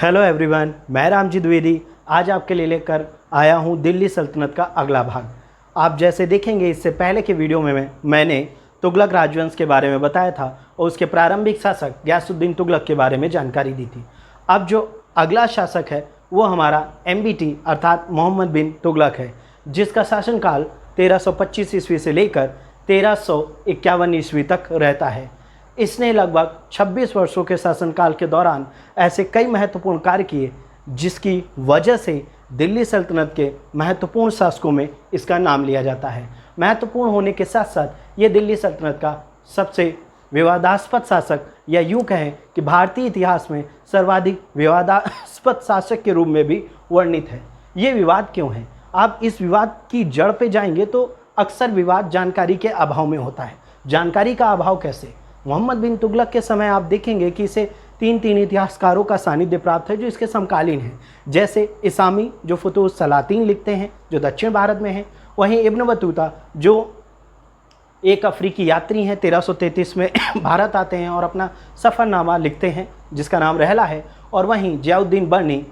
Hello everyone, मैं रामजी द्विवेदी आज आपके लिए लेकर आया हूं दिल्ली सल्तनत का अगला भाग। आप जैसे देखेंगे इससे पहले के वीडियो में मैंने तुगलक राजवंश के बारे में बताया था और उसके प्रारंभिक शासक गयासुद्दीन तुगलक के बारे में जानकारी दी थी। अब जो अगला शासक है वो हमारा MBT अर्थात मोहम्मद बिन तुगलक है, जिसका शासनकाल 1325 ईस्वी से लेकर 1351 ईस्वी तक रहता है। इसने लगभग 26 वर्षों के शासनकाल के दौरान ऐसे कई महत्वपूर्ण कार्य किए जिसकी वजह से दिल्ली सल्तनत के महत्वपूर्ण शासकों में इसका नाम लिया जाता है। महत्वपूर्ण होने के साथ साथ ये दिल्ली सल्तनत का सबसे विवादास्पद शासक या यूँ कहें कि भारतीय इतिहास में सर्वाधिक विवादास्पद शासक के रूप में भी वर्णित है। ये विवाद क्यों है? आप इस विवाद की जड़ पे जाएंगे तो अक्सर विवाद जानकारी के अभाव में होता है। जानकारी का अभाव कैसे? मोहम्मद बिन तुगलक के समय आप देखेंगे कि इसे तीन इतिहासकारों का सानिध्य प्राप्त है जो इसके समकालीन हैं, जैसे इसामी जो फुतूह सलातीन लिखते हैं जो दक्षिण भारत में हैं, वहीं इब्न बतूता जो एक अफ्रीकी यात्री हैं 1333 में भारत आते हैं और अपना सफ़रनामा लिखते हैं जिसका नाम रहला है, और वहीं जियाउद्दीन बर्नी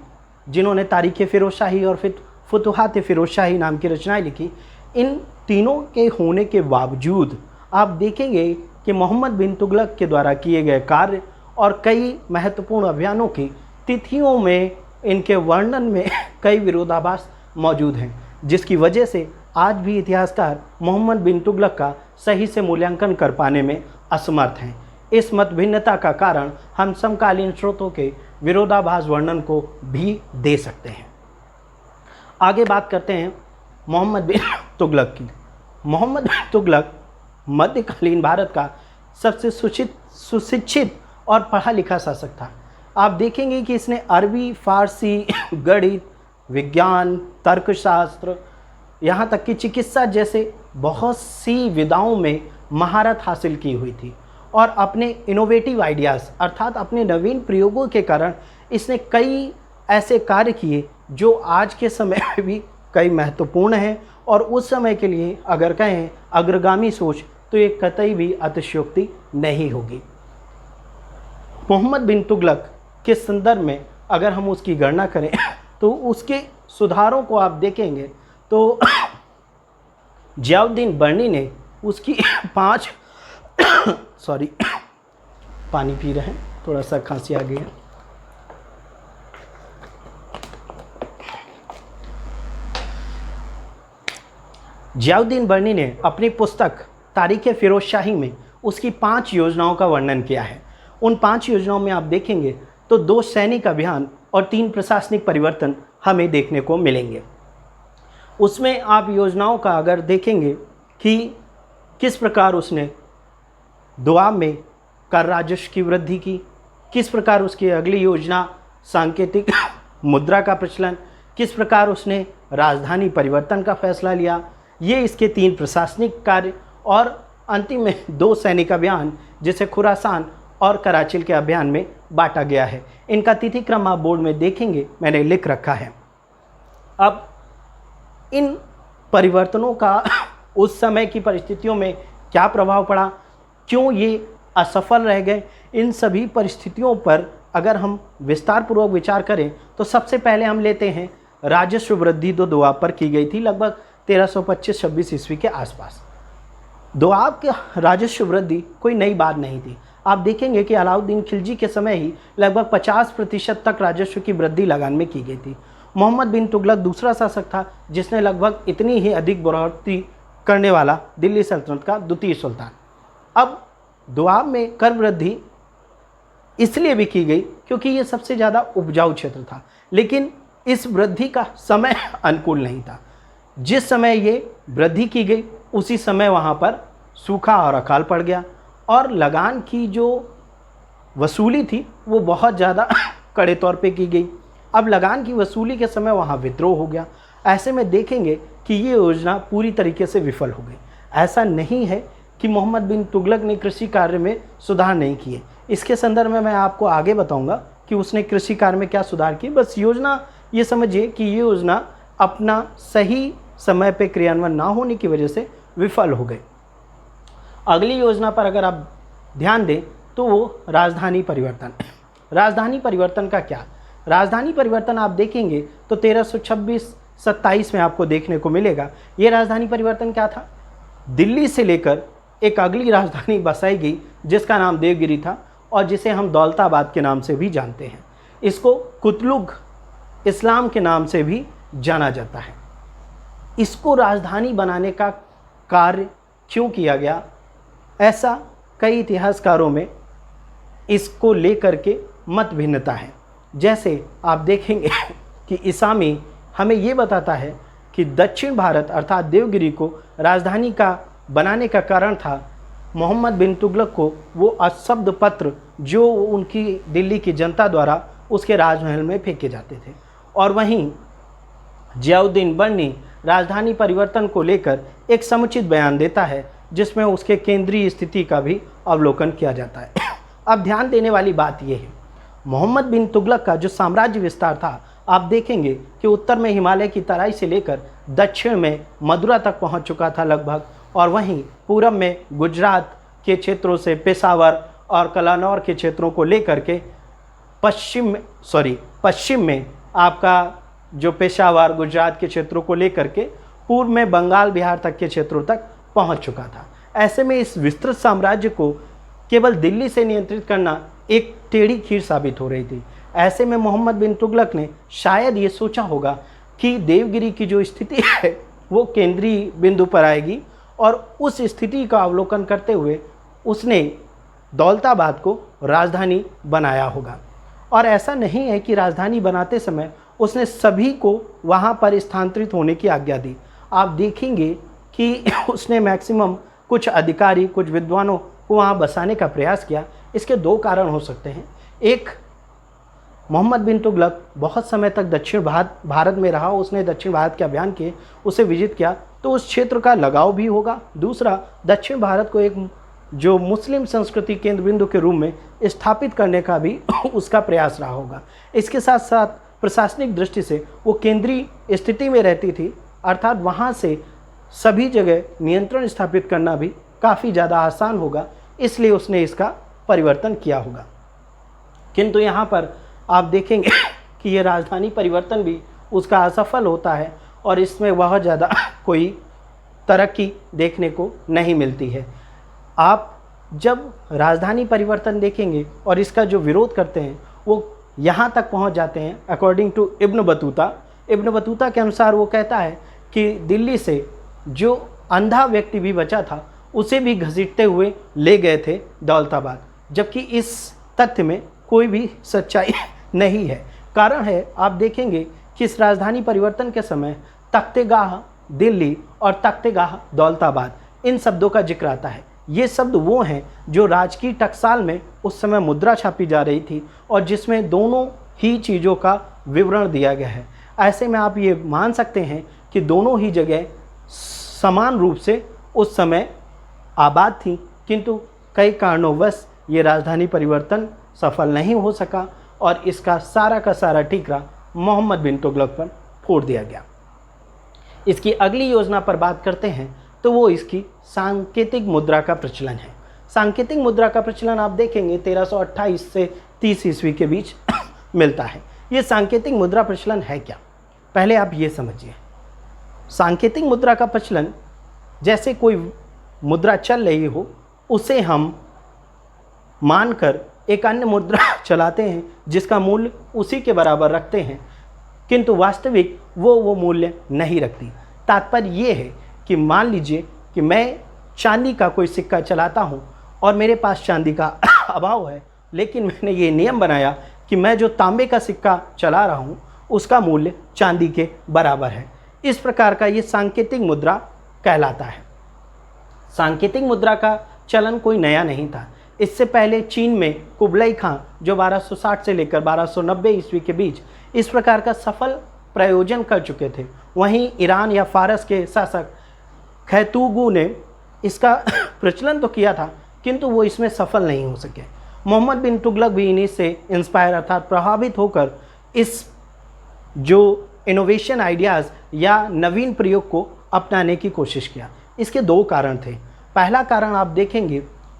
जिन्होंने तारीख़ फ़िरोज़शाही और फिर फुतूहात फ़िरोज़शाही नाम की रचनाएँ लिखी। इन तीनों के होने के बावजूद आप देखेंगे कि मोहम्मद बिन तुगलक के द्वारा किए गए कार्य और कई महत्वपूर्ण अभियानों की तिथियों में इनके वर्णन में कई विरोधाभास मौजूद हैं, जिसकी वजह से आज भी इतिहासकार मोहम्मद बिन तुगलक का सही से मूल्यांकन कर पाने में असमर्थ हैं। इस मत भिन्नता का कारण हम समकालीन स्रोतों के विरोधाभास वर्णन को भी दे सकते हैं। आगे बात करते हैं मोहम्मद बिन तुगलक की। मोहम्मद बिन तुगलक मध्यकालीन भारत का सबसे सुशिक्षित और पढ़ा लिखा शासक था। आप देखेंगे कि इसने अरबी, फारसी, गणित, विज्ञान, तर्कशास्त्र, यहाँ तक कि चिकित्सा जैसे बहुत सी विधाओं में महारत हासिल की हुई थी, और अपने इनोवेटिव आइडियाज़ अर्थात अपने नवीन प्रयोगों के कारण इसने कई ऐसे कार्य किए जो आज के समय में भी कई महत्वपूर्ण हैं, और उस समय के लिए अगर कहें अग्रगामी सोच तो ये कतई भी अतिशयोक्ति नहीं होगी। मोहम्मद बिन तुगलक के संदर्भ में अगर हम उसकी गणना करें तो उसके सुधारों को आप देखेंगे तो जियाउद्दीन बर्नी ने उसकी 5 पानी पी रहे हैं, थोड़ा सा खांसी आ गई है। जियाउद्दीन बर्नी ने अपनी पुस्तक तारीख़ फ़िरोज़शाही में उसकी 5 योजनाओं का वर्णन किया है। उन 5 योजनाओं में आप देखेंगे तो 2 सैनिक अभियान और 3 प्रशासनिक परिवर्तन हमें देखने को मिलेंगे। उसमें आप योजनाओं का अगर देखेंगे कि किस प्रकार उसने दोआब में कर राजस्व की वृद्धि की, किस प्रकार उसकी अगली योजना सांकेतिक मुद्रा का प्रचलन, किस प्रकार उसने राजधानी परिवर्तन का फैसला लिया, ये इसके 3 प्रशासनिक कार्य, और अंतिम में 2 सैनिक अभियान जिसे खुरासान और कराचिल के अभियान में बांटा गया है। इनका तिथि क्रम आप बोर्ड में देखेंगे, मैंने लिख रखा है। अब इन परिवर्तनों का उस समय की परिस्थितियों में क्या प्रभाव पड़ा, क्यों ये असफल रह गए, इन सभी परिस्थितियों पर अगर हम विस्तार पूर्वक विचार करें तो सबसे पहले हम लेते हैं राजस्व वृद्धि जो दोआब पर की गई थी लगभग 1325-26 ईस्वी के आसपास। दोआब के राजस्व वृद्धि कोई नई बात नहीं थी। आप देखेंगे कि अलाउद्दीन खिलजी के समय ही लगभग 50% तक राजस्व की वृद्धि लगान में की गई थी। मोहम्मद बिन तुगलक दूसरा शासक था जिसने लगभग इतनी ही अधिक बढ़ोतरी करने वाला दिल्ली सल्तनत का द्वितीय सुल्तान। अब दोआब में कर वृद्धि इसलिए भी की गई क्योंकि ये सबसे ज़्यादा उपजाऊ क्षेत्र था, लेकिन इस वृद्धि का समय अनुकूल नहीं था। जिस समय ये वृद्धि की गई उसी समय वहाँ पर सूखा और अकाल पड़ गया, और लगान की जो वसूली थी वो बहुत ज़्यादा कड़े तौर पे की गई। अब लगान की वसूली के समय वहाँ विद्रोह हो गया। ऐसे में देखेंगे कि ये योजना पूरी तरीके से विफल हो गई। ऐसा नहीं है कि मोहम्मद बिन तुगलक ने कृषि कार्य में सुधार नहीं किए। इसके संदर्भ में मैं आपको आगे बताऊंगा कि उसने कृषि कार्य में क्या सुधार किए। बस योजना ये समझिए कि ये योजना अपना सही समय पे क्रियान्वयन ना होने की वजह से विफल हो गई। अगली योजना पर अगर आप ध्यान दें तो वो राजधानी परिवर्तन। राजधानी परिवर्तन का क्या? राजधानी परिवर्तन आप देखेंगे तो 1326-27 में आपको देखने को मिलेगा। ये राजधानी परिवर्तन क्या था? दिल्ली से लेकर एक अगली राजधानी बसाई गई जिसका नाम देवगिरी था और जिसे हम दौलताबाद के नाम से भी जानते हैं। इसको कुतलुग इस्लाम के नाम से भी जाना जाता है। इसको राजधानी बनाने का कार्य क्यों किया गया, ऐसा कई इतिहासकारों में इसको लेकर के मत भिन्नता है। जैसे आप देखेंगे कि इसामी हमें ये बताता है कि दक्षिण भारत अर्थात देवगिरी को राजधानी का बनाने का कारण था मोहम्मद बिन तुगलक को वो अशब्द पत्र जो उनकी दिल्ली की जनता द्वारा उसके राजमहल में फेंके जाते थे। और वहीं जियाउद्दीन बर्नी राजधानी परिवर्तन को लेकर एक समुचित बयान देता है जिसमें उसके केंद्रीय स्थिति का भी अवलोकन किया जाता है। अब ध्यान देने वाली बात यह है, मोहम्मद बिन तुगलक का जो साम्राज्य विस्तार था, आप देखेंगे कि उत्तर में हिमालय की तराई से लेकर दक्षिण में मदुरा तक पहुंच चुका था लगभग, और वहीं पूरब में गुजरात के क्षेत्रों से पेशावर और कलानौर के क्षेत्रों को लेकर के पश्चिम में आपका जो पेशावर गुजरात के क्षेत्रों को लेकर के पूर्व में बंगाल बिहार तक के क्षेत्रों तक पहुंच चुका था। ऐसे में इस विस्तृत साम्राज्य को केवल दिल्ली से नियंत्रित करना एक टेढ़ी खीर साबित हो रही थी। ऐसे में मोहम्मद बिन तुगलक ने शायद ये सोचा होगा कि देवगिरी की जो स्थिति है वो केंद्रीय बिंदु पर आएगी, और उस स्थिति का अवलोकन करते हुए उसने दौलताबाद को राजधानी बनाया होगा। और ऐसा नहीं है कि राजधानी बनाते समय उसने सभी को वहाँ पर स्थानांतरित होने की आज्ञा दी। आप देखेंगे कि उसने मैक्सिमम कुछ अधिकारी, कुछ विद्वानों को वहाँ बसाने का प्रयास किया। इसके दो कारण हो सकते हैं। एक, मोहम्मद बिन तुगलक बहुत समय तक दक्षिण भारत में रहा, उसने दक्षिण भारत के अभियान किए, उसे विजिट किया, तो उस क्षेत्र का लगाव भी होगा। दूसरा, दक्षिण भारत को एक जो मुस्लिम संस्कृति केंद्र बिंदु के रूप में स्थापित करने का भी उसका प्रयास रहा होगा। इसके साथ साथ प्रशासनिक दृष्टि से वो केंद्रीय स्थिति में रहती थी, अर्थात वहाँ से सभी जगह नियंत्रण स्थापित करना भी काफ़ी ज़्यादा आसान होगा, इसलिए उसने इसका परिवर्तन किया होगा। किंतु यहाँ पर आप देखेंगे कि ये राजधानी परिवर्तन भी उसका असफल होता है और इसमें वह ज़्यादा कोई तरक्की देखने को नहीं मिलती है। आप जब राजधानी परिवर्तन देखेंगे और इसका जो विरोध करते हैं वो यहाँ तक पहुँच जाते हैं। अकॉर्डिंग टू इब्न बतूता के अनुसार वो कहता है कि दिल्ली से जो अंधा व्यक्ति भी बचा था उसे भी घसीटते हुए ले गए थे दौलताबाद, जबकि इस तथ्य में कोई भी सच्चाई नहीं है। कारण है, आप देखेंगे कि इस राजधानी परिवर्तन के समय तख्तेगाह दिल्ली और तख्तेगाह दौलताबाद इन शब्दों का जिक्र आता है। ये शब्द वो हैं जो राजकीय टकसाल में उस समय मुद्रा छापी जा रही थी और जिसमें दोनों ही चीज़ों का विवरण दिया गया है। ऐसे में आप ये मान सकते हैं कि दोनों ही जगह समान रूप से उस समय आबाद थी, किंतु कई कारणोंवश ये राजधानी परिवर्तन सफल नहीं हो सका और इसका सारा का सारा ठीकरा मोहम्मद बिन तुगलक पर फोड़ दिया गया। इसकी अगली योजना पर बात करते हैं तो वो इसकी सांकेतिक मुद्रा का प्रचलन है। सांकेतिक मुद्रा का प्रचलन आप देखेंगे 1328 से 30 ईस्वी के बीच मिलता है। ये सांकेतिक मुद्रा प्रचलन है क्या, पहले आप ये समझिए। सांकेतिक मुद्रा का प्रचलन, जैसे कोई मुद्रा चल रही हो उसे हम मानकर एक अन्य मुद्रा चलाते हैं जिसका मूल्य उसी के बराबर रखते हैं, किंतु वास्तविक वो मूल्य नहीं रखती। तात्पर्य ये है कि मान लीजिए कि मैं चांदी का कोई सिक्का चलाता हूँ और मेरे पास चांदी का अभाव है, लेकिन मैंने ये नियम बनाया कि मैं जो तांबे का सिक्का चला रहा हूँ उसका मूल्य चांदी के बराबर है। इस प्रकार का ये सांकेतिक मुद्रा कहलाता है। सांकेतिक मुद्रा का चलन कोई नया नहीं था। इससे पहले चीन में कुबलाई खां जो 1260 से लेकर 1290 ईस्वी के बीच इस प्रकार का सफल प्रयोजन कर चुके थे। वहीं ईरान या फारस के शासक खैतूगू ने इसका प्रचलन तो किया था, किंतु वो इसमें सफल नहीं हो सके। मोहम्मद बिन तुगलक भी इन्हीं से इंस्पायर अर्थात प्रभावित होकर इस जो इनोवेशन आइडियाज़ या नवीन प्रयोग को अपनाने की कोशिश किया। इसके दो कारण थे। पहला कारण आप देखेंगे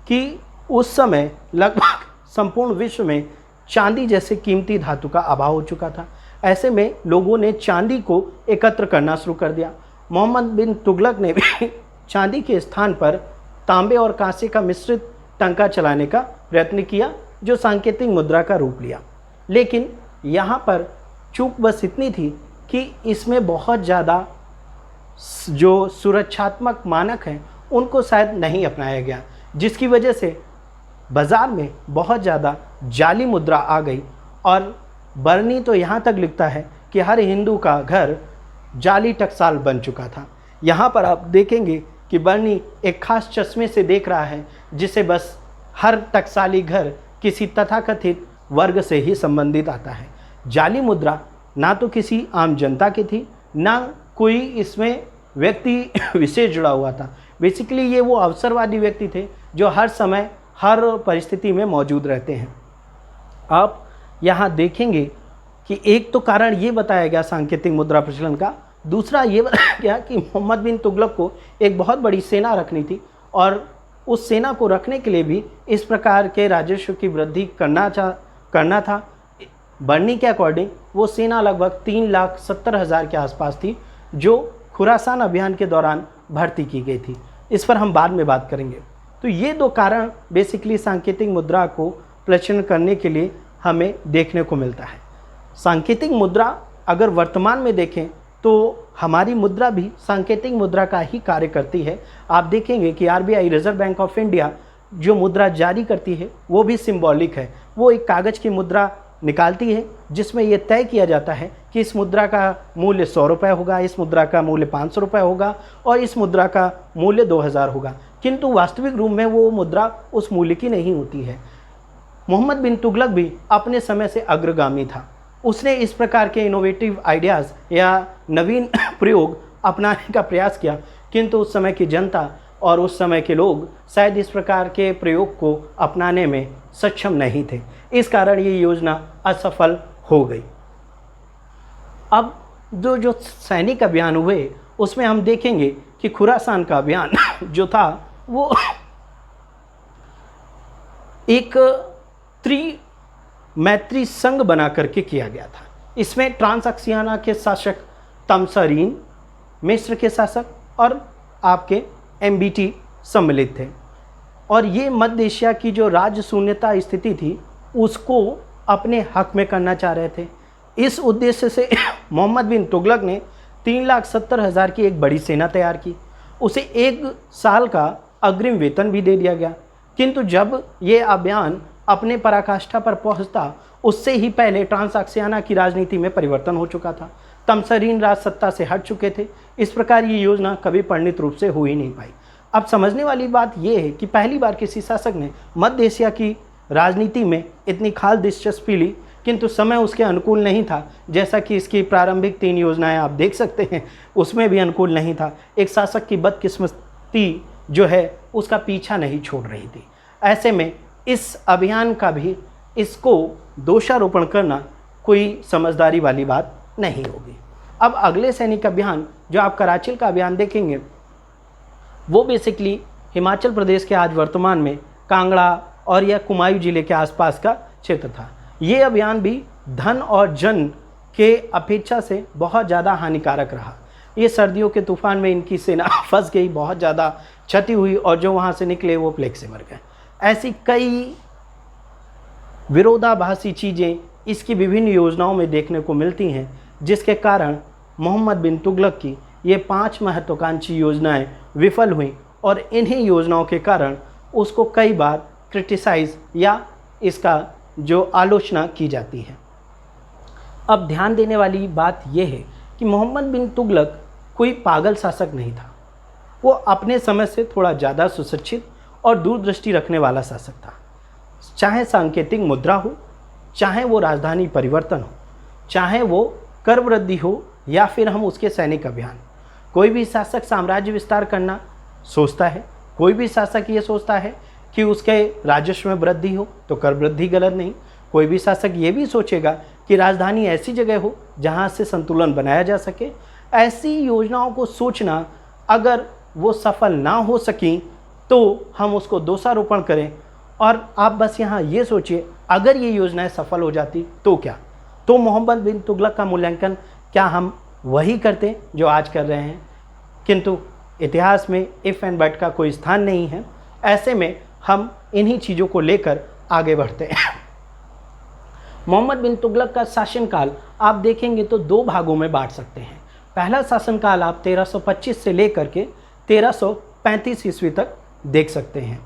कि उस समय लगभग संपूर्ण विश्व में चांदी जैसे कीमती धातु का अभाव हो चुका था। ऐसे में लोगों ने चांदी को एकत्र करना शुरू कर दिया। मोहम्मद बिन तुगलक ने भी चांदी के स्थान पर तांबे और कांसे का मिश्रित टंका चलाने का प्रयत्न किया, जो सांकेतिक मुद्रा का रूप लिया। लेकिन यहाँ पर चूक बस इतनी थी कि इसमें बहुत ज़्यादा जो सुरक्षात्मक मानक हैं उनको शायद नहीं अपनाया गया, जिसकी वजह से बाज़ार में बहुत ज़्यादा जाली मुद्रा आ गई। और बर्नी तो यहाँ तक लिखता है कि हर हिंदू का घर जाली टकसाल बन चुका था। यहाँ पर आप देखेंगे कि बर्नी एक खास चश्मे से देख रहा है, जिसे बस हर टकसाली घर किसी तथाकथित वर्ग से ही संबंधित आता है। जाली मुद्रा ना तो किसी आम जनता की थी, ना कोई इसमें व्यक्ति विशेष जुड़ा हुआ था। बेसिकली ये वो अवसरवादी व्यक्ति थे जो हर समय हर परिस्थिति में मौजूद रहते हैं। आप यहाँ देखेंगे कि एक तो कारण ये बताया गया सांकेतिक मुद्रा प्रचलन का, दूसरा ये बताया गया कि मोहम्मद बिन तुगलक को एक बहुत बड़ी सेना रखनी थी और उस सेना को रखने के लिए भी इस प्रकार के राजस्व की वृद्धि करना था। बर्नी के अकॉर्डिंग वो सेना लगभग 3,70,000 के आसपास थी, जो खुरासान अभियान के दौरान भर्ती की गई थी। इस पर हम बाद में बात करेंगे। तो ये दो कारण बेसिकली सांकेतिक मुद्रा को प्रचलन करने के लिए हमें देखने को मिलता है। सांकेतिक मुद्रा अगर वर्तमान में देखें तो हमारी मुद्रा भी सांकेतिक मुद्रा का ही कार्य करती है। आप देखेंगे कि RBI reserve bank of India जो मुद्रा जारी करती है वो भी सिंबॉलिक है। वो एक कागज़ की मुद्रा निकालती है जिसमें ये तय किया जाता है कि इस मुद्रा का मूल्य 100 रुपये होगा, इस मुद्रा का मूल्य 500 रुपये होगा और इस मुद्रा का मूल्य 2000 होगा, किंतु वास्तविक रूप में वो मुद्रा उस मूल्य की नहीं होती है। मोहम्मद बिन तुगलक भी अपने समय से अग्रगामी था। उसने इस प्रकार के इनोवेटिव आइडियाज़ या नवीन प्रयोग अपनाने का प्रयास किया, किंतु उस समय की जनता और उस समय के लोग शायद इस प्रकार के प्रयोग को अपनाने में सक्षम नहीं थे। इस कारण ये योजना असफल हो गई। अब जो सैनिक अभियान हुए उसमें हम देखेंगे कि खुरासान का अभियान जो था वो एक मैत्री संघ बना करके किया गया था। इसमें ट्रांसअक्सियाना के शासक तमसरीन, मिस्र के शासक और आपके एमबीटी सम्मिलित थे और ये मध्य एशिया की जो राज्य शून्यता स्थिति थी उसको अपने हक में करना चाह रहे थे। इस उद्देश्य से मोहम्मद बिन तुगलक ने 3,70,000 की एक बड़ी सेना तैयार की। उसे 1 साल का अग्रिम वेतन भी दे दिया गया, किंतु जब ये अभियान अपने पराकाष्ठा पर पहुंचता उससे ही पहले ट्रांसअक्सियाना की राजनीति में परिवर्तन हो चुका था। तमसरीन राज सत्ता से हट चुके थे। इस प्रकार ये योजना कभी परिणित रूप से हो ही नहीं पाई। अब समझने वाली बात यह है कि पहली बार किसी शासक ने मध्य एशिया की राजनीति में इतनी खास दिलचस्पी ली, किंतु समय उसके अनुकूल नहीं था। जैसा कि इसकी प्रारंभिक 3 योजनाएं आप देख सकते हैं, उसमें भी अनुकूल नहीं था। एक शासक की बदकिस्मती जो है उसका पीछा नहीं छोड़ रही थी। ऐसे में इस अभियान का भी इसको दोषारोपण करना कोई समझदारी वाली बात नहीं होगी। अब अगले सैनिक अभियान जो आप कराचिल का अभियान देखेंगे वो बेसिकली हिमाचल प्रदेश के आज वर्तमान में कांगड़ा और या कुमायूं जिले के आसपास का क्षेत्र था। ये अभियान भी धन और जन के अपेक्षा से बहुत ज़्यादा हानिकारक रहा। ये सर्दियों के तूफान में इनकी सेना फंस गई, बहुत ज़्यादा क्षति हुई और जो वहाँ से निकले वो प्लेग से मर गए। ऐसी कई विरोधाभासी चीज़ें इसकी विभिन्न योजनाओं में देखने को मिलती हैं, जिसके कारण मोहम्मद बिन तुगलक की ये 5 महत्वाकांक्षी योजनाएं विफल हुईं और इन्हीं योजनाओं के कारण उसको कई बार क्रिटिसाइज या इसका जो आलोचना की जाती है। अब ध्यान देने वाली बात यह है कि मोहम्मद बिन तुगलक कोई पागल शासक नहीं था। वो अपने समय से थोड़ा ज़्यादा सुशिक्षित और दूरदृष्टि रखने वाला शासक था। चाहे सांकेतिक मुद्रा हो, चाहे वो राजधानी परिवर्तन हो, चाहे वो कर वृद्धि हो या फिर हम उसके सैनिक अभियान, कोई भी शासक साम्राज्य विस्तार करना सोचता है। कोई भी शासक ये सोचता है कि उसके राजस्व में वृद्धि हो, तो कर वृद्धि गलत नहीं। कोई भी शासक ये भी सोचेगा कि राजधानी ऐसी जगह हो जहाँ से संतुलन बनाया जा सके। ऐसी योजनाओं को सोचना, अगर वो सफल ना हो सकें तो हम उसको दोषारोपण करें और आप बस यहाँ ये सोचिए, अगर ये योजनाएं सफल हो जाती तो क्या, तो मोहम्मद बिन तुगलक का मूल्यांकन क्या हम वही करते जो आज कर रहे हैं। किंतु इतिहास में इफ़ एंड बट का कोई स्थान नहीं है। ऐसे में हम इन्हीं चीज़ों को लेकर आगे बढ़ते हैं। मोहम्मद बिन तुगलक का शासनकाल आप देखेंगे तो दो भागों में बांट सकते हैं। पहला शासनकाल आप 1325 से लेकर के 1335 ईस्वी तक देख सकते हैं,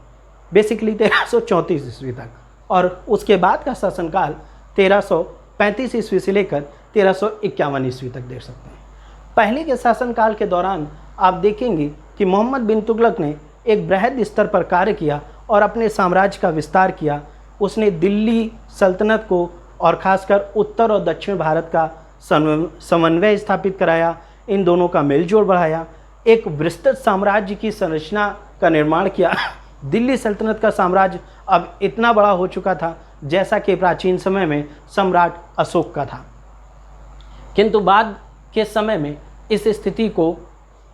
बेसिकली 1334 ईस्वी तक, और उसके बाद का शासनकाल 1335 ईस्वी से लेकर 1351 ईस्वी तक देख सकते हैं। पहले के शासनकाल के दौरान आप देखेंगे कि मोहम्मद बिन तुगलक ने एक बृहद स्तर पर कार्य किया और अपने साम्राज्य का विस्तार किया। उसने दिल्ली सल्तनत को और ख़ासकर उत्तर और दक्षिण भारत का समन्वय स्थापित कराया, इन दोनों का मेलजोल बढ़ाया, एक विस्तृत साम्राज्य की संरचना का निर्माण किया। दिल्ली सल्तनत का साम्राज्य अब इतना बड़ा हो चुका था जैसा कि प्राचीन समय में सम्राट अशोक का था। किंतु बाद के समय में इस स्थिति को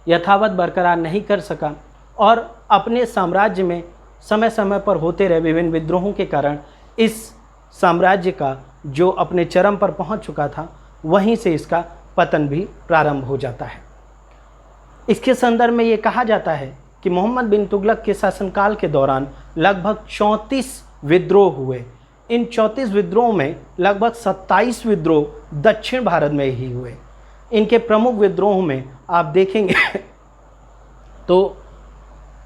यथावत बरकरार नहीं कर सका और अपने साम्राज्य में समय समय पर होते रहे विभिन्न विद्रोहों के कारण इस साम्राज्य का जो अपने चरम पर पहुंच चुका था, वहीं से इसका पतन भी प्रारंभ हो जाता है। इसके संदर्भ में ये कहा जाता है कि मोहम्मद बिन तुगलक के शासनकाल के दौरान लगभग 34 विद्रोह हुए। इन 34 विद्रोहों में लगभग 27 विद्रोह दक्षिण भारत में ही हुए। इनके प्रमुख विद्रोहों में आप देखेंगे तो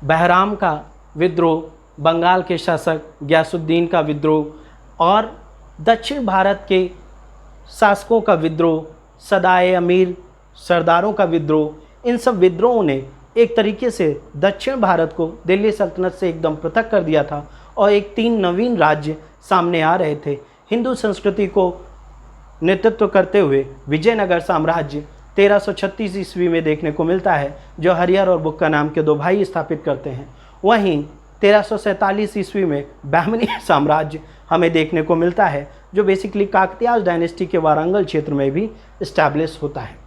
बहराम का विद्रोह, बंगाल के शासक गयासुद्दीन का विद्रोह और दक्षिण भारत के शासकों का विद्रोह, सदाए अमीर सरदारों का विद्रोह, इन सब विद्रोहों ने एक तरीके से दक्षिण भारत को दिल्ली सल्तनत से एकदम पृथक कर दिया था और एक 3 नवीन राज्य सामने आ रहे थे। हिंदू संस्कृति को नेतृत्व करते हुए विजयनगर साम्राज्य 1336 ईस्वी में देखने को मिलता है, जो हरिहर और बुक्का नाम के 2 भाई स्थापित करते हैं। वहीं 1347 ईस्वी में बहमनी साम्राज्य हमें देखने को मिलता है, जो बेसिकली काकतीय डायनेस्टी के वारंगल क्षेत्र में भी इस्टेब्लिश होता है।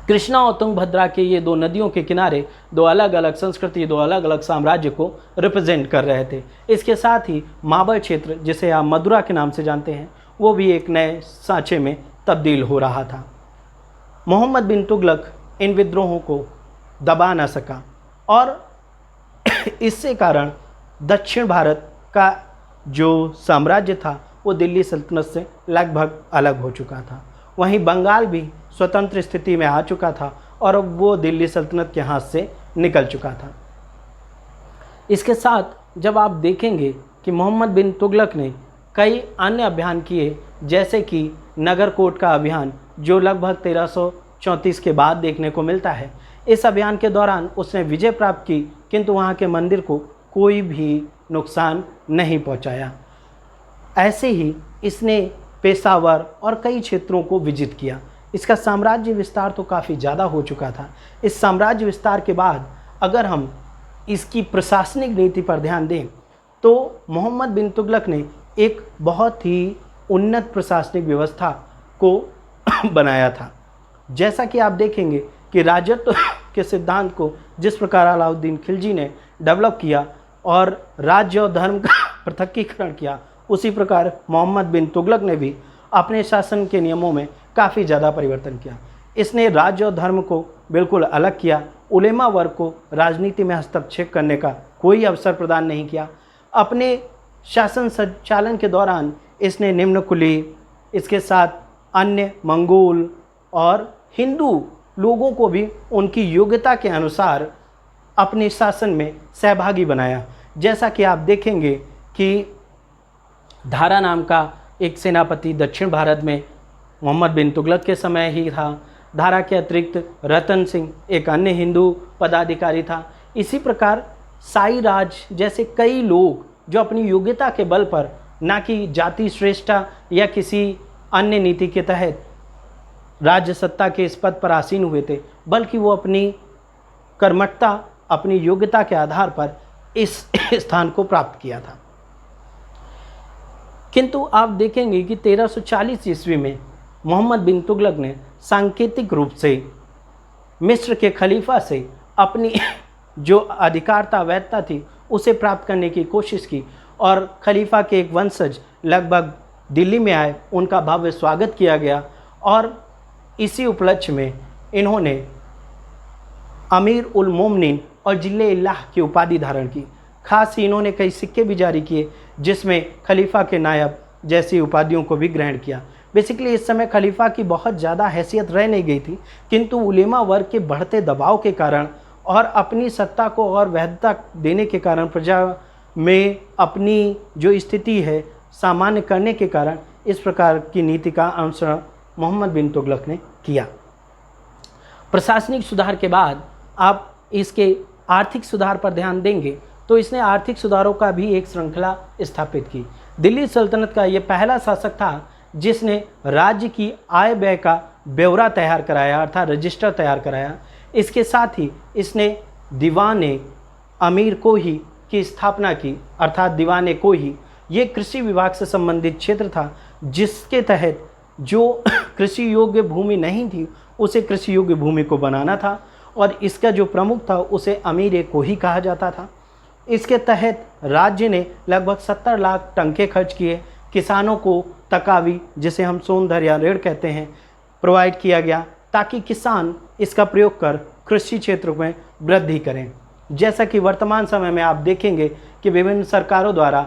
कृष्णा और तुंगभद्रा के ये 2 नदियों के किनारे 2 अलग अलग संस्कृति, 2 अलग अलग साम्राज्य को रिप्रेजेंट कर रहे थे। इसके साथ ही माबल क्षेत्र, जिसे आप मदुरा के नाम से जानते हैं, वो भी एक नए सांचे में तब्दील हो रहा था। मोहम्मद बिन तुगलक इन विद्रोहों को दबा न सका और इससे कारण दक्षिण भारत का जो साम्राज्य था वो दिल्ली सल्तनत से लगभग अलग हो चुका था। वहीं बंगाल भी स्वतंत्र स्थिति में आ चुका था और अब वो दिल्ली सल्तनत के हाथ से निकल चुका था। इसके साथ जब आप देखेंगे कि मोहम्मद बिन तुगलक ने कई अन्य अभियान किए, जैसे कि नगरकोट का अभियान, जो लगभग 1334 के बाद देखने को मिलता है। इस अभियान के दौरान उसने विजय प्राप्त की, किंतु वहाँ के मंदिर को कोई भी नुकसान नहीं पहुँचाया। ऐसे ही इसने पेशावर और कई क्षेत्रों को विजित किया। इसका साम्राज्य विस्तार तो काफ़ी ज़्यादा हो चुका था। इस साम्राज्य विस्तार के बाद अगर हम इसकी प्रशासनिक नीति पर ध्यान दें तो मोहम्मद बिन तुगलक ने एक बहुत ही उन्नत प्रशासनिक व्यवस्था को बनाया था। जैसा कि आप देखेंगे कि राजत्व के सिद्धांत को जिस प्रकार अलाउद्दीन खिलजी ने डेवलप किया और राज्य और धर्म का पृथकीकरण किया, उसी प्रकार मोहम्मद बिन तुगलक ने भी अपने शासन के नियमों में काफ़ी ज़्यादा परिवर्तन किया। इसने राज्य और धर्म को बिल्कुल अलग किया। उलेमा वर्ग को राजनीति में हस्तक्षेप करने का कोई अवसर प्रदान नहीं किया। अपने शासन संचालन के दौरान इसने निम्न कुली, इसके साथ अन्य मंगोल और हिंदू लोगों को भी उनकी योग्यता के अनुसार अपने शासन में सहभागी बनाया। जैसा कि आप देखेंगे कि धारा नाम का एक सेनापति दक्षिण भारत में मोहम्मद बिन तुगलक के समय ही था। धारा के अतिरिक्त रतन सिंह एक अन्य हिंदू पदाधिकारी था। इसी प्रकार साई राज जैसे कई लोग जो अपनी योग्यता के बल पर, ना कि जाति श्रेष्ठता या किसी अन्य नीति के तहत राज्य सत्ता के इस पद पर आसीन हुए थे, बल्कि वो अपनी कर्मठता, अपनी योग्यता के आधार पर इस स्थान को प्राप्त किया था। किंतु आप देखेंगे कि 1340 ईस्वी में मोहम्मद बिन तुगलक ने सांकेतिक रूप से मिस्र के खलीफा से अपनी जो अधिकारता वैधता थी उसे प्राप्त करने की कोशिश की और खलीफा के एक वंशज लगभग दिल्ली में आए, उनका भव्य स्वागत किया गया और इसी उपलक्ष्य में इन्होंने अमीर उल मोमिनीन और जिले इल्लाह की उपाधि धारण की। खास ही इन्होंने कई सिक्के भी जारी किए जिसमें खलीफा के नायब जैसी उपाधियों को भी ग्रहण किया। बेसिकली इस समय खलीफा की बहुत ज़्यादा हैसियत रह नहीं गई थी, किंतु उलेमा वर्ग के बढ़ते दबाव के कारण और अपनी सत्ता को और वैधता देने के कारण, प्रजा में अपनी जो स्थिति है सामान्य करने के कारण इस प्रकार की नीति का अनुसरण मोहम्मद बिन तुगलक ने किया। प्रशासनिक सुधार के बाद आप इसके आर्थिक सुधार पर ध्यान देंगे तो इसने आर्थिक सुधारों का भी एक श्रृंखला स्थापित की। दिल्ली सल्तनत का ये पहला शासक था जिसने राज्य की आय व्यय का ब्यौरा तैयार कराया, अर्थात रजिस्टर तैयार कराया। इसके साथ ही इसने दीवाने अमीर को ही की स्थापना की, अर्थात दीवाने को ही। ये कृषि विभाग से संबंधित क्षेत्र था जिसके तहत जो कृषि योग्य भूमि नहीं थी उसे कृषि योग्य भूमि को बनाना था और इसका जो प्रमुख था उसे अमीर को ही कहा जाता था। इसके तहत राज्य ने लगभग 70 लाख टंके खर्च किए। किसानों को तकावी, जिसे हम सोनधर या ऋण कहते हैं, प्रोवाइड किया गया ताकि किसान इसका प्रयोग कर कृषि क्षेत्र में वृद्धि करें। जैसा कि वर्तमान समय में आप देखेंगे कि विभिन्न सरकारों द्वारा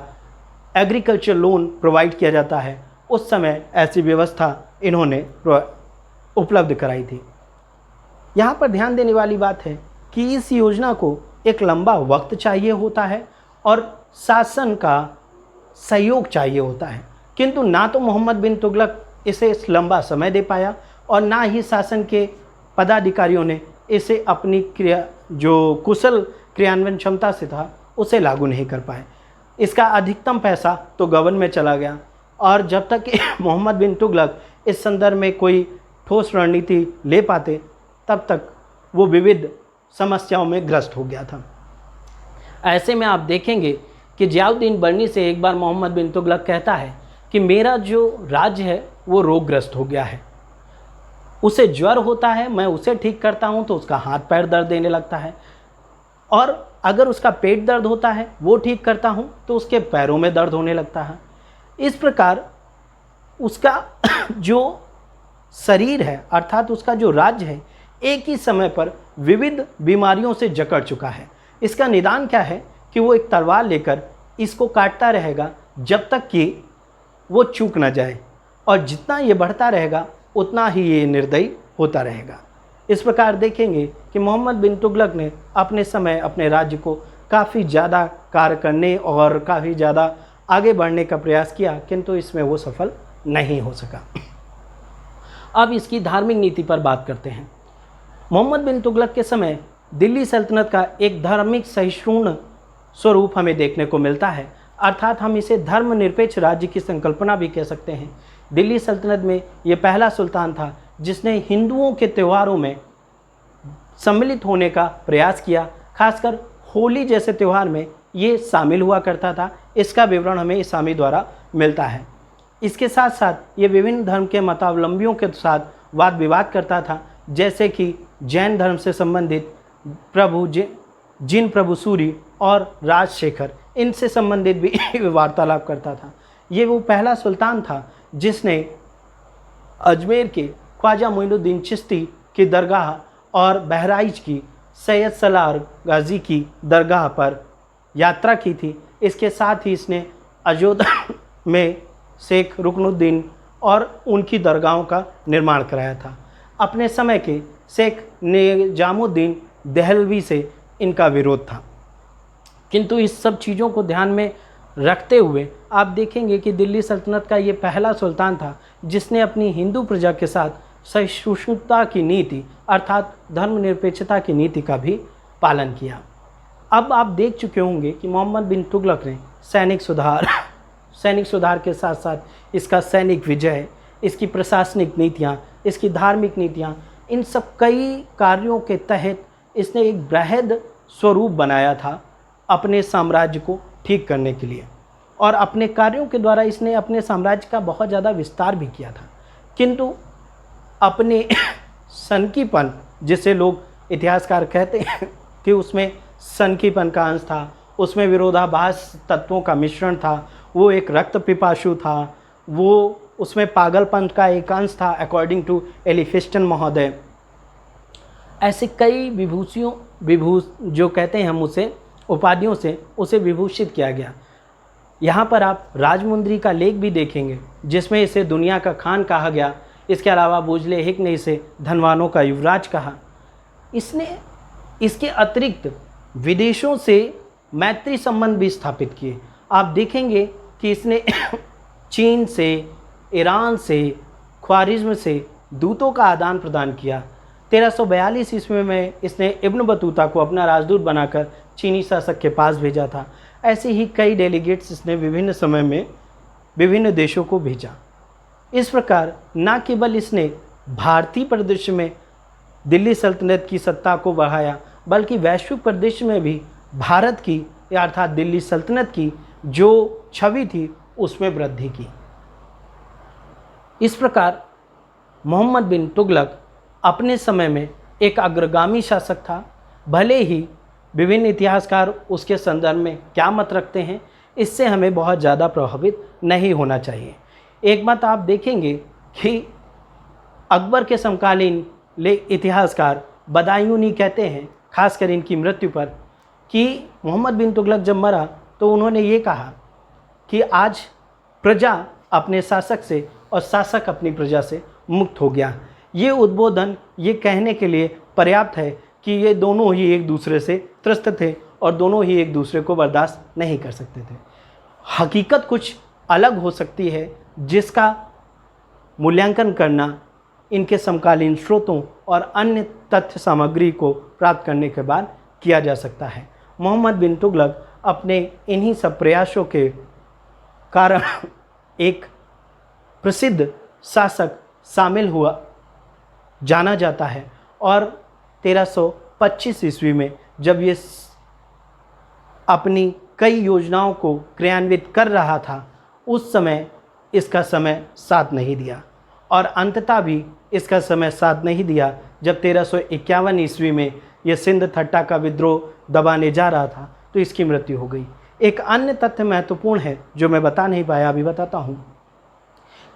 एग्रीकल्चर लोन प्रोवाइड किया जाता है, उस समय ऐसी व्यवस्था इन्होंने उपलब्ध कराई थी। यहाँ पर ध्यान देने वाली बात है कि इस योजना को एक लंबा वक्त चाहिए होता है और शासन का सहयोग चाहिए होता है, किंतु ना तो मोहम्मद बिन तुगलक इसे इस लंबा समय दे पाया और ना ही शासन के पदाधिकारियों ने इसे अपनी जो कुशल क्रियान्वयन क्षमता से था उसे लागू नहीं कर पाए। इसका अधिकतम पैसा तो गबन में चला गया और जब तक मोहम्मद बिन तुगलक इस संदर्भ में कोई ठोस रणनीति ले पाते तब तक वो विविध समस्याओं में ग्रस्त हो गया था। ऐसे में आप देखेंगे कि जियाउद्दीन बर्नी से एक बार मोहम्मद बिन तुगलक कहता है कि मेरा जो राज्य है वो रोगग्रस्त हो गया है, उसे ज्वर होता है, मैं उसे ठीक करता हूँ तो उसका हाथ पैर दर्द देने लगता है, और अगर उसका पेट दर्द होता है वो ठीक करता हूँ तो उसके पैरों में दर्द होने लगता है। इस प्रकार उसका जो शरीर है, अर्थात उसका जो राज्य है, एक ही समय पर विविध बीमारियों से जकड़ चुका है। इसका निदान क्या है कि वो एक तलवार लेकर इसको काटता रहेगा जब तक कि वो चूक ना जाए, और जितना ये बढ़ता रहेगा उतना ही ये निर्दयी होता रहेगा। इस प्रकार देखेंगे कि मोहम्मद बिन तुगलक ने अपने समय अपने राज्य को काफ़ी ज़्यादा कार्य करने और काफ़ी ज़्यादा आगे बढ़ने का प्रयास किया, किंतु इसमें वो सफल नहीं हो सका। अब इसकी धार्मिक नीति पर बात करते हैं। मोहम्मद बिन तुगलक के समय दिल्ली सल्तनत का एक धार्मिक सहिष्णु स्वरूप हमें देखने को मिलता है, अर्थात हम इसे धर्मनिरपेक्ष राज्य की संकल्पना भी कह सकते हैं। दिल्ली सल्तनत में ये पहला सुल्तान था जिसने हिंदुओं के त्योहारों में सम्मिलित होने का प्रयास किया। खासकर होली जैसे त्यौहार में ये शामिल हुआ करता था। इसका विवरण हमें इसामी द्वारा मिलता है। इसके साथ साथ ये विभिन्न धर्म के मतावलंबियों के साथ वाद विवाद करता था, जैसे कि जैन धर्म से संबंधित जिन प्रभु सूरी और राजशेखर, इनसे संबंधित भी वार्तालाप करता था। ये वो पहला सुल्तान था जिसने अजमेर के ख्वाजा मोइनुद्दीन चिश्ती की दरगाह और बहराइच की सैयद सलार गाजी की दरगाह पर यात्रा की थी। इसके साथ ही इसने अयोध्या में शेख रुकनुद्दीन और उनकी दरगाहों का निर्माण कराया था। अपने समय के शेख निजामुद्दीन देहलवी से इनका विरोध था, किंतु इस सब चीज़ों को ध्यान में रखते हुए आप देखेंगे कि दिल्ली सल्तनत का ये पहला सुल्तान था जिसने अपनी हिंदू प्रजा के साथ सहिष्णुता की नीति, अर्थात धर्मनिरपेक्षता की नीति का भी पालन किया। अब आप देख चुके होंगे कि मोहम्मद बिन तुगलक ने सैनिक सुधार के साथ साथ इसका सैनिक विजय, इसकी प्रशासनिक नीतियाँ, इसकी धार्मिक नीतियाँ, इन सब कई कार्यों के तहत इसने एक बृहद स्वरूप बनाया था अपने साम्राज्य को ठीक करने के लिए, और अपने कार्यों के द्वारा इसने अपने साम्राज्य का बहुत ज़्यादा विस्तार भी किया था। किंतु अपने सनकीपन, जिसे लोग इतिहासकार कहते हैं कि उसमें सनकीपन का अंश था उसमें विरोधाभास तत्वों का मिश्रण था, वो एक रक्त पिपासु था, वो उसमें पागलपन का एक अंश था अकॉर्डिंग टू एलिफिस्टन महोदय। ऐसे कई जो कहते हैं हम उसे उपाधियों से उसे विभूषित किया गया। यहाँ पर आप राजमुंद्री का लेख भी देखेंगे जिसमें इसे दुनिया का खान कहा गया। इसके अलावा बुजले हिक ने इसे धनवानों का युवराज कहा। इसने इसके अतिरिक्त विदेशों से मैत्री संबंध भी स्थापित किए। आप देखेंगे कि इसने चीन से, ईरान से, ख्वारिज्म से दूतों का आदान प्रदान किया। 1342 ईस्वी में इसने इब्न बतूता को अपना राजदूत बनाकर चीनी शासक के पास भेजा था। ऐसे ही कई डेलीगेट्स इसने विभिन्न समय में विभिन्न देशों को भेजा। इस प्रकार न केवल इसने भारतीय परिदृश्य में दिल्ली सल्तनत की सत्ता को बढ़ाया, बल्कि वैश्विक परिदृश्य में भी भारत की अर्थात दिल्ली सल्तनत की जो छवि थी उसमें वृद्धि की। इस प्रकार मोहम्मद बिन तुगलक अपने समय में एक अग्रगामी शासक था। भले ही विभिन्न इतिहासकार उसके संदर्भ में क्या मत रखते हैं, इससे हमें बहुत ज़्यादा प्रभावित नहीं होना चाहिए। एक बात आप देखेंगे कि अकबर के समकालीन इतिहासकार बदायूनी कहते हैं, खासकर इनकी मृत्यु पर, कि मोहम्मद बिन तुगलक जब मरा तो उन्होंने ये कहा कि आज प्रजा अपने शासक से और शासक अपनी प्रजा से मुक्त हो गया। ये उद्बोधन ये कहने के लिए पर्याप्त है कि ये दोनों ही एक दूसरे से त्रस्त थे और दोनों ही एक दूसरे को बर्दाश्त नहीं कर सकते थे। हकीकत कुछ अलग हो सकती है जिसका मूल्यांकन करना इनके समकालीन स्रोतों और अन्य तथ्य सामग्री को प्राप्त करने के बाद किया जा सकता है। मोहम्मद बिन तुगलक अपने इन्हीं सब प्रयासों के कारण एक प्रसिद्ध शासक शामिल हुआ जाना जाता है और 1325 ईस्वी में जब ये अपनी कई योजनाओं को क्रियान्वित कर रहा था, उस समय इसका समय साथ नहीं दिया और अंततः भी इसका समय साथ नहीं दिया। जब 1351 ईस्वी में यह सिंध थट्टा का विद्रोह दबाने जा रहा था तो इसकी मृत्यु हो गई। एक अन्य तथ्य महत्वपूर्ण है जो मैं बता नहीं पाया, अभी बताता हूँ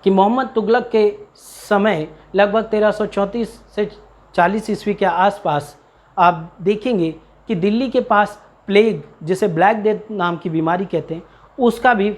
कि मोहम्मद तुगलक के समय लगभग 1334 से 40 ईस्वी के आसपास आप देखेंगे कि दिल्ली के पास प्लेग, जिसे ब्लैक डेथ नाम की बीमारी कहते हैं, उसका भी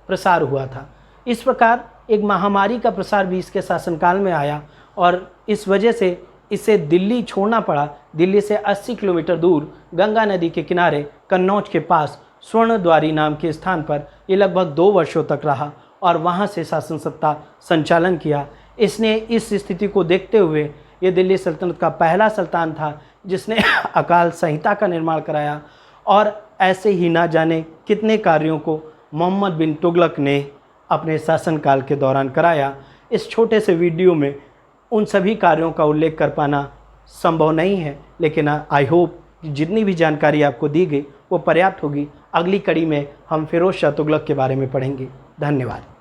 प्रसार हुआ था। इस प्रकार एक महामारी का प्रसार भी इसके शासनकाल में आया और इस वजह से इसे दिल्ली छोड़ना पड़ा। दिल्ली से 80 किलोमीटर दूर गंगा नदी के किनारे कन्नौज के पास स्वर्णद्वारी नाम के स्थान पर ये लगभग 2 वर्षों तक रहा और वहाँ से शासन सत्ता संचालन किया। इसने इस स्थिति को देखते हुए ये दिल्ली सल्तनत का पहला सुल्तान था जिसने अकाल संहिता का निर्माण कराया और ऐसे ही ना जाने कितने कार्यों को मोहम्मद बिन तुगलक ने अपने शासनकाल के दौरान कराया। इस छोटे से वीडियो में उन सभी कार्यों का उल्लेख कर पाना संभव नहीं है, लेकिन आई होप जितनी भी जानकारी आपको दी गई वो पर्याप्त होगी। अगली कड़ी में हम फिरोज शाह तुगलक के बारे में पढ़ेंगे। धन्यवाद।